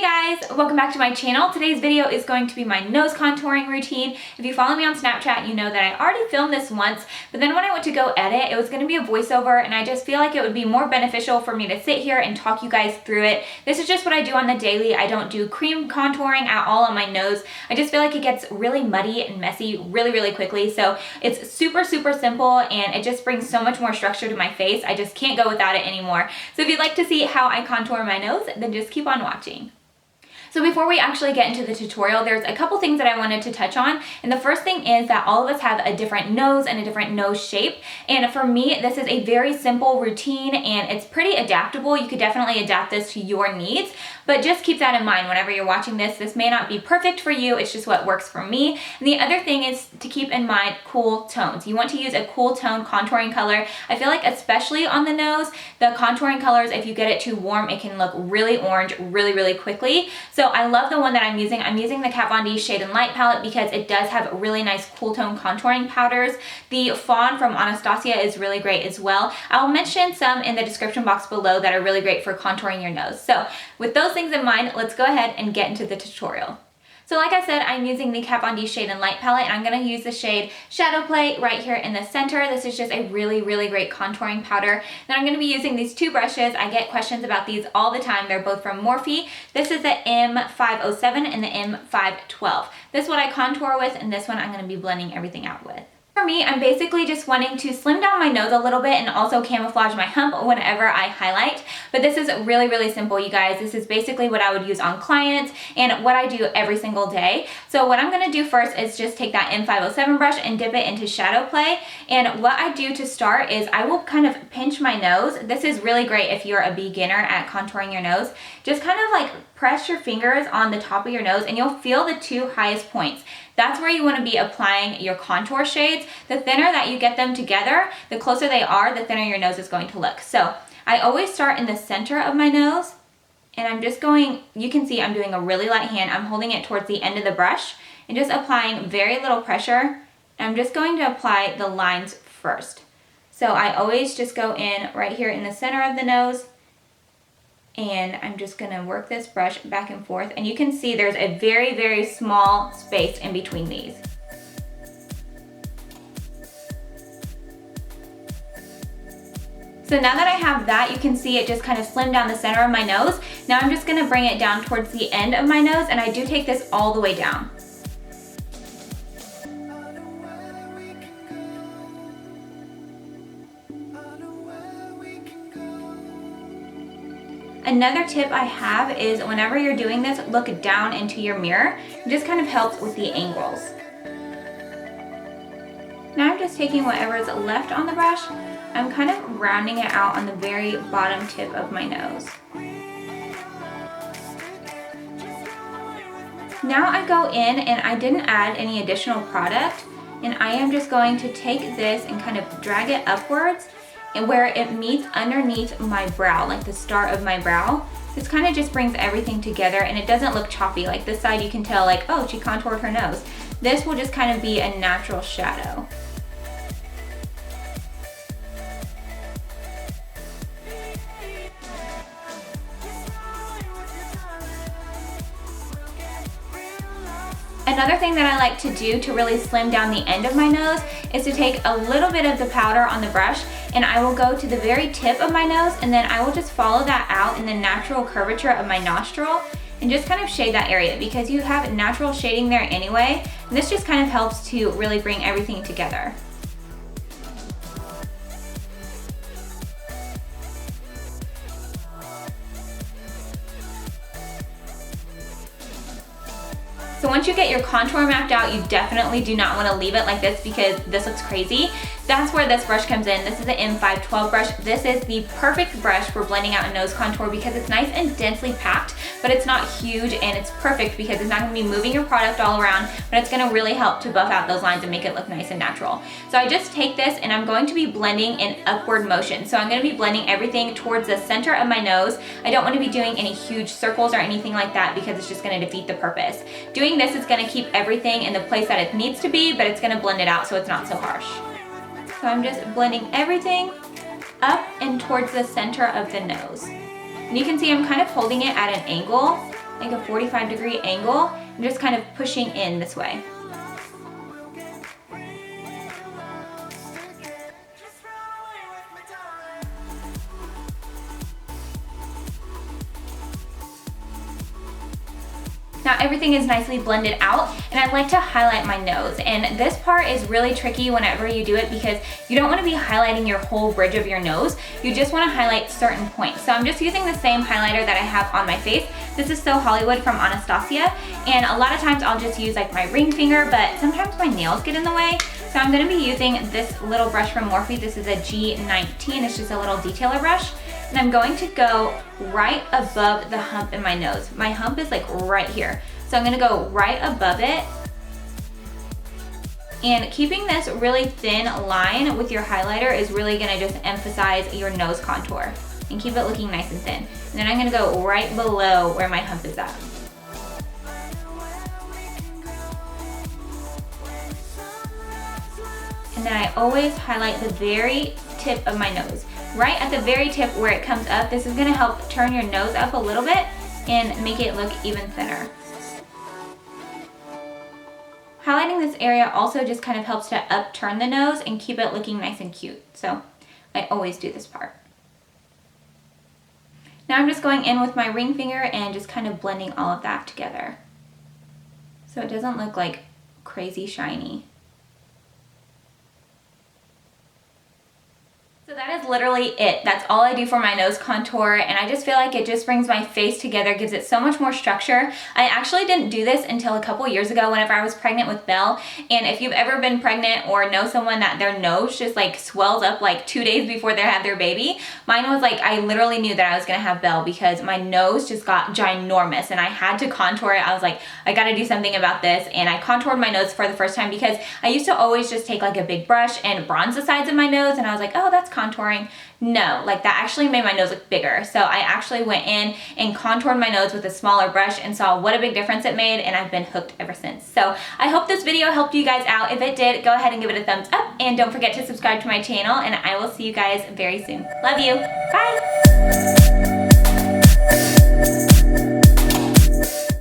Hey guys, welcome back to my channel. Today's video is going to be my nose contouring routine. If you follow me on Snapchat, you know that I already filmed this once, but then when I went to go edit, it was going to be a voiceover, and I just feel like it would be more beneficial for me to sit here and talk you guys through it. This is just what I do on the daily. I don't do cream contouring at all on my nose. I just feel like it gets really muddy and messy really quickly, so it's super simple, and it just brings so much more structure to my face. I just can't go without it anymore. So if you'd like to see how I contour my nose, then just keep on watching. So before we actually get into the tutorial, there's a couple things that I wanted to touch on. And the first thing is that all of us have a different nose and a different nose shape. And for me, this is a very simple routine and it's pretty adaptable. You could definitely adapt this to your needs, but just keep that in mind whenever you're watching this. This may not be perfect for you, it's just what works for me. And the other thing is to keep in mind cool tones. You want to use a cool tone contouring color. I feel like especially on the nose, the contouring colors, if you get it too warm, it can look really orange really quickly. So I love the one that I'm using. I'm using the Kat Von D Shade and Light palette because it does have really nice cool tone contouring powders. The Fawn from Anastasia is really great as well. I'll mention some in the description box below that are really great for contouring your nose. So with those things in mind, let's go ahead and get into the tutorial. So like I said, I'm using the Kat Von D Shade and Light palette, and I'm going to use the shade Shadowplay right here in the center. This is just a really great contouring powder. Then I'm going to be using these two brushes. I get questions about these all the time. They're both from Morphe. This is the M507 and the M512. This one I contour with, and this one I'm going to be blending everything out with. For me, I'm basically just wanting to slim down my nose a little bit and also camouflage my hump whenever I highlight. But this is really simple, you guys. This is basically what I would use on clients and what I do every single day. So what I'm going to do first is just take that M507 brush and dip it into Shadowplay. And what I do to start is I will kind of pinch my nose. This is really great if you're a beginner at contouring your nose. Just kind of like press your fingers on the top of your nose and you'll feel the two highest points. That's where you want to be applying your contour shades. The thinner that you get them together, the closer they are, the thinner your nose is going to look. So I always start in the center of my nose, and I'm just going, you can see I'm doing a really light hand. I'm holding it towards the end of the brush and just applying very little pressure. I'm just going to apply the lines first. So I always just go in right here in the center of the nose, and I'm just gonna work this brush back and forth, and you can see there's a very small space in between these. So now that I have that, you can see it just kind of slimmed down the center of my nose. Now I'm just gonna bring it down towards the end of my nose, and I do take this all the way down. Another tip I have is whenever you're doing this, look down into your mirror. It just kind of helps with the angles. Now I'm just taking whatever's left on the brush. I'm kind of rounding it out on the very bottom tip of my nose. Now I go in and I didn't add any additional product, and I am just going to take this and kind of drag it upwards and where it meets underneath my brow, like the start of my brow. This kind of just brings everything together and it doesn't look choppy. Like this side you can tell like, oh, she contoured her nose. This will just kind of be a natural shadow. Another thing that I like to do to really slim down the end of my nose is to take a little bit of the powder on the brush, and I will go to the very tip of my nose, and then I will just follow that out in the natural curvature of my nostril and just kind of shade that area because you have natural shading there anyway. And this just kind of helps to really bring everything together. So once you get your contour mapped out, you definitely do not want to leave it like this because this looks crazy. That's where this brush comes in. This is the M512 brush. This is the perfect brush for blending out a nose contour because it's nice and densely packed, but it's not huge, and it's perfect because it's not going to be moving your product all around, but it's going to really help to buff out those lines and make it look nice and natural. So I just take this and I'm going to be blending in upward motion. So I'm going to be blending everything towards the center of my nose. I don't want to be doing any huge circles or anything like that because it's just going to defeat the purpose. Doing this is going to keep everything in the place that it needs to be, but it's going to blend it out so it's not so harsh. So I'm just blending everything up and towards the center of the nose. And you can see I'm kind of holding it at an angle like a 45-degree angle and just kind of pushing in this way. Now everything is nicely blended out, and I like to highlight my nose, and this part is really tricky whenever you do it because you don't want to be highlighting your whole bridge of your nose. You just want to highlight certain points. So I'm just using the same highlighter that I have on my face. This is So Hollywood from Anastasia, and a lot of times I'll just use like my ring finger, but sometimes my nails get in the way. So I'm going to be using this little brush from Morphe. This is a G19. It's just a little detailer brush. And I'm going to go right above the hump in my nose. My hump is like right here. So I'm gonna go right above it. And keeping this really thin line with your highlighter is really gonna just emphasize your nose contour and keep it looking nice and thin. And then I'm gonna go right below where my hump is at. And then I always highlight the very tip of my nose. Right at the very tip where it comes up, this is gonna help turn your nose up a little bit and make it look even thinner. Highlighting this area also just kind of helps to upturn the nose and keep it looking nice and cute. So I always do this part. Now I'm just going in with my ring finger and just kind of blending all of that together, so it doesn't look like crazy shiny. So that is literally it. That's all I do for my nose contour, and I just feel like it just brings my face together, gives it so much more structure. I actually didn't do this until a couple years ago whenever I was pregnant with Belle, and if you've ever been pregnant or know someone that their nose just like swells up like 2 days before they have their baby, mine was like, I literally knew that I was gonna have Belle because my nose just got ginormous and I had to contour it. I was like, I gotta do something about this, and I contoured my nose for the first time because I used to always just take like a big brush and bronze the sides of my nose, and I was like, oh, that's contouring. No, like that actually made my nose look bigger. So I actually went in and contoured my nose with a smaller brush and saw what a big difference it made, and I've been hooked ever since. So I hope this video helped you guys out. If it did, go ahead and give it a thumbs up, and don't forget to subscribe to my channel, and I will see you guys very soon. Love you. Bye.